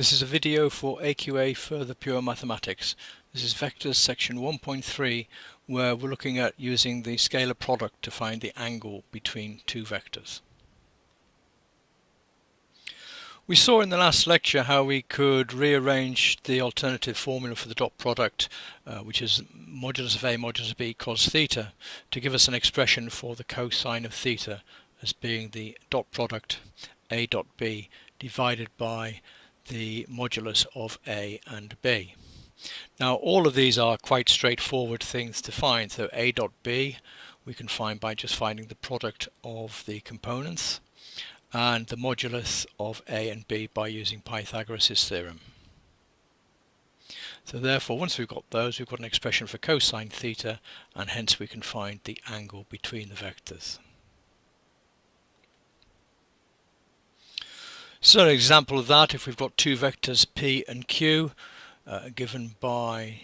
This is a video for AQA Further Pure Mathematics. This is Vectors section 1.3, where we're looking at using the scalar product to find the angle between two vectors. We saw in the last lecture how we could rearrange the alternative formula for the dot product, which is modulus of A modulus of B cos theta, to give us an expression for the cosine of theta as being the dot product A dot B divided by the modulus of A and B. Now all of these are quite straightforward things to find. So A dot B we can find by just finding the product of the components, and the modulus of A and B by using Pythagoras' theorem. So therefore, once we've got those, we've got an expression for cosine theta, and hence we can find the angle between the vectors. So an example of that, if we've got two vectors P and Q given by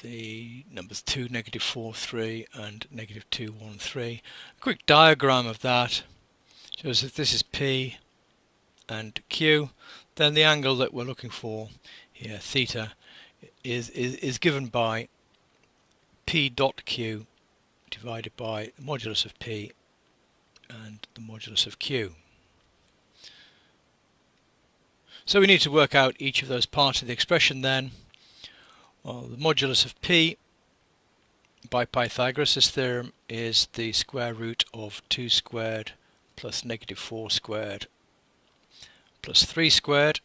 the numbers 2, -4, 3 and -2, 1, 3. A quick diagram of that shows that this is P and Q. Then the angle that we're looking for here, theta, is given by P dot Q divided by the modulus of P and the modulus of Q. So we need to work out each of those parts of the expression then. Well, the modulus of P by Pythagoras' theorem is the square root of 2 squared plus -4 squared plus 3 squared.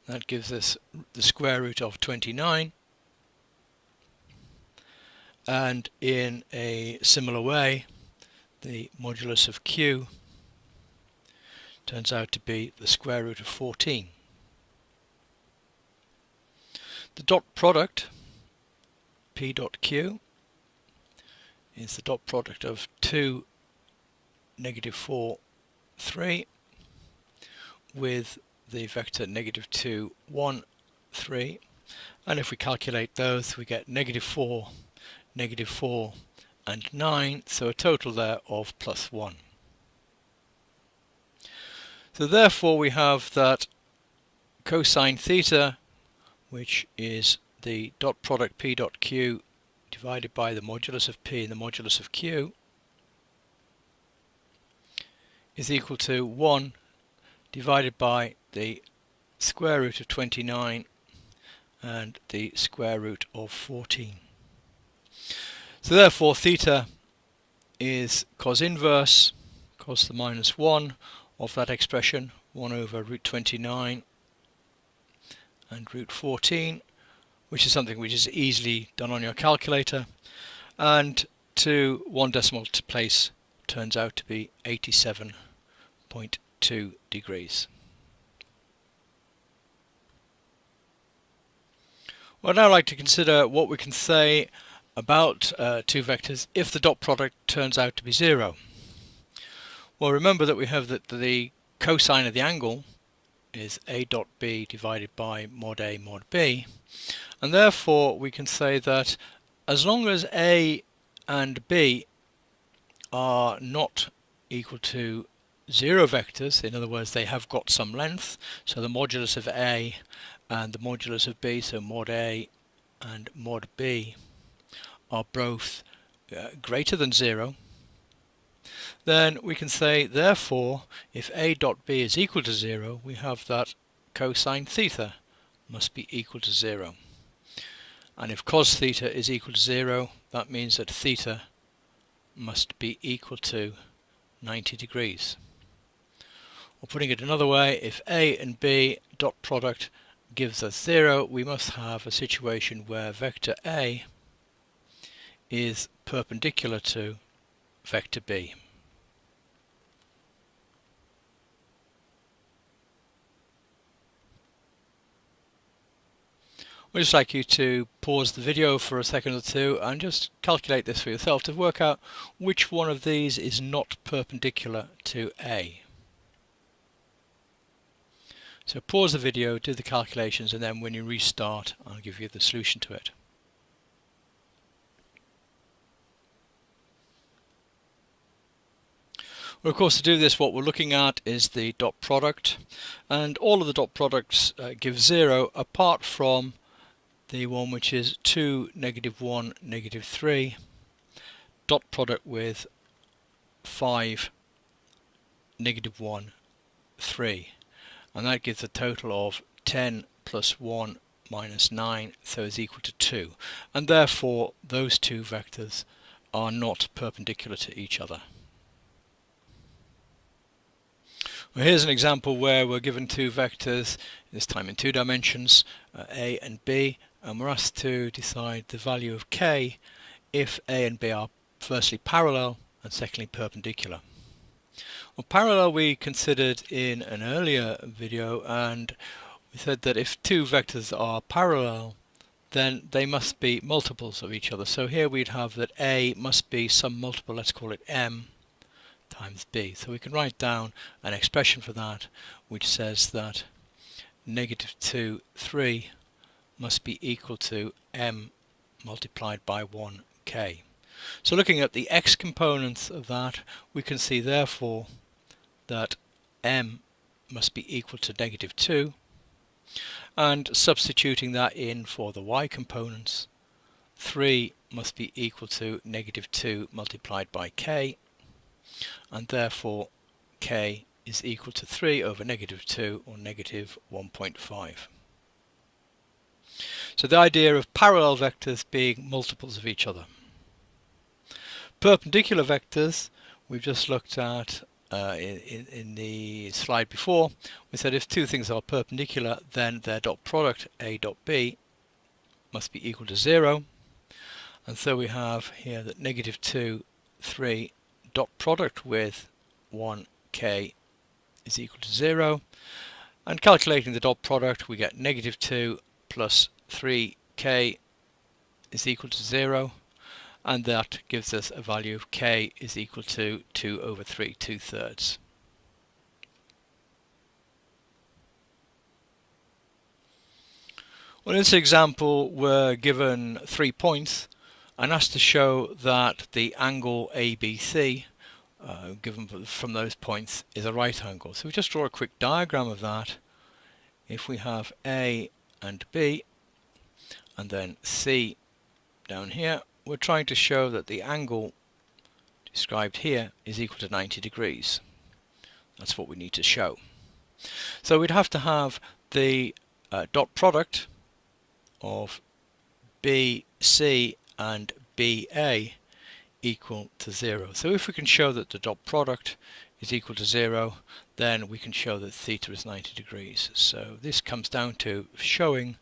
That gives us the square root of 29. And in a similar way, the modulus of Q turns out to be the square root of 14. The dot product, P dot Q, is the dot product of 2, -4, 3 with the vector -2, 1, 3. And if we calculate those, we get -4, -4 and 9, so a total there of +1. So therefore we have that cosine theta, which is the dot product P dot Q divided by the modulus of P and the modulus of Q, is equal to 1 divided by the square root of 29 and the square root of 14. So therefore theta is cos inverse, cos to the -1 of that expression, 1 over root 29 and root 14, which is something which is easily done on your calculator, and to 1 decimal place turns out to be 87.2 degrees. Well, I'd now like to consider what we can say about two vectors if the dot product turns out to be 0. Well, remember that we have that the cosine of the angle is A dot B divided by mod A mod B, and therefore we can say that as long as A and B are not equal to 0 vectors, in other words they have got some length, so the modulus of A and the modulus of B, so mod A and mod B, are both greater than 0, then we can say therefore if A dot B is equal to 0, we have that cosine theta must be equal to 0. And if cos theta is equal to 0, that means that theta must be equal to 90 degrees. Or putting it another way, if A and B dot product gives us 0, we must have a situation where vector A is perpendicular to vector B. I'd just like you to pause the video for a second or two and just calculate this for yourself to work out which one of these is not perpendicular to A. So pause the video, do the calculations, and then when you restart I'll give you the solution to it. Well, of course, to do this, what we're looking at is the dot product, and all of the dot products give 0 apart from the one which is 2, -1, -3, dot product with 5, -1, 3, and that gives a total of 10 plus 1 minus 9, so is equal to 2, and therefore those two vectors are not perpendicular to each other. Well, here's an example where we're given two vectors, this time in 2 dimensions, A and B, and we're asked to decide the value of k if A and B are firstly parallel and secondly perpendicular. Well, parallel we considered in an earlier video, and we said that if two vectors are parallel, then they must be multiples of each other. So here we'd have that A must be some multiple, let's call it m, times b. So we can write down an expression for that which says that -2, 3 must be equal to m multiplied by 1k. So looking at the x components of that, we can see therefore that m must be equal to -2, and substituting that in for the y components, 3 must be equal to -2 multiplied by k, and therefore k is equal to 3 over -2, or -1.5. So the idea of parallel vectors being multiples of each other. Perpendicular vectors we've just looked at in the slide before. We said if two things are perpendicular, then their dot product A dot B must be equal to 0, and so we have here that -2, 3 dot product with 1k is equal to 0, and calculating the dot product we get -2 plus 3k is equal to 0, and that gives us a value of k is equal to 2 over 3, 2/3. Well, in this example we're given 3 points and asked to show that the angle ABC given from those points is a right angle. So we just draw a quick diagram of that. If we have A and B and then C down here, we're trying to show that the angle described here is equal to 90 degrees. That's what we need to show. So we'd have to have the dot product of BC and BA equal to 0. So if we can show that the dot product is equal to 0, then we can show that theta is 90 degrees. So this comes down to showing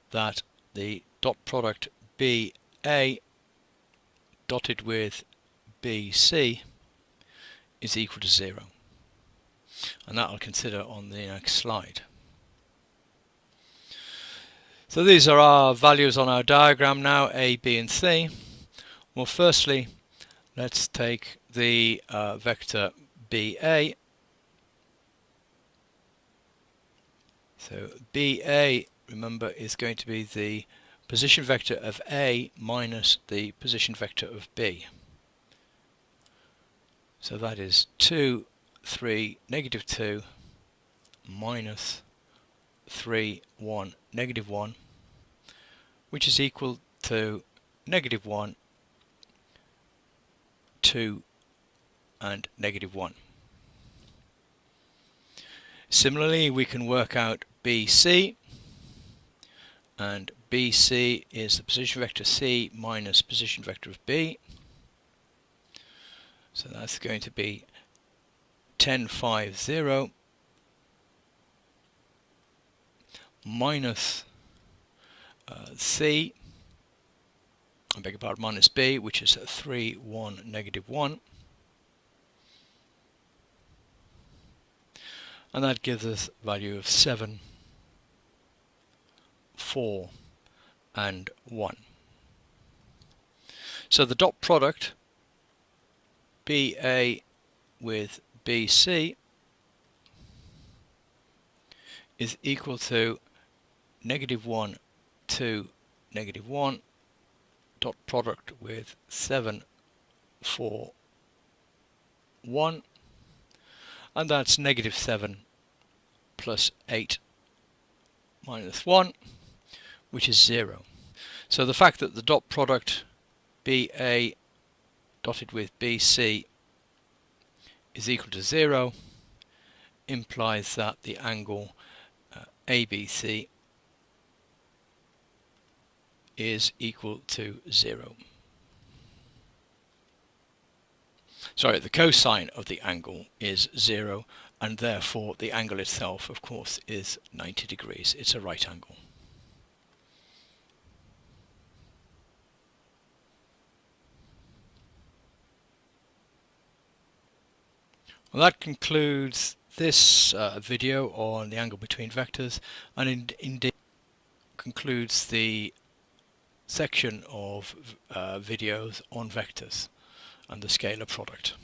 that the dot product BA dotted with BC is equal to 0, and that I'll consider on the next slide. So these are our values on our diagram now, A, B and C. Well, firstly let's take the vector BA. So BA, remember, is going to be the position vector of A minus the position vector of B. So that is 2, 3, -2 minus 3, 1, -1, which is equal to -1, 2 and -1. Similarly, we can work out BC, and BC is the position vector C minus position vector of B. So that's going to be 10, 5, 0 minus C, I beg your pardon, minus B, which is 3, 1, -1. And that gives us a value of 7, 4 and 1. So the dot product BA with BC is equal to -1, 2, -1, dot product with 7, 4, 1, and that's negative 7 plus 8 minus 1, which is 0. So the fact that the dot product BA dotted with BC is equal to 0 implies that the angle ABC is equal to 0. Sorry, the cosine of the angle is 0, and therefore the angle itself, of course, is 90 degrees. It's a right angle. Well, that concludes this video on the angle between vectors, and indeed concludes the section of videos on vectors and the scalar product.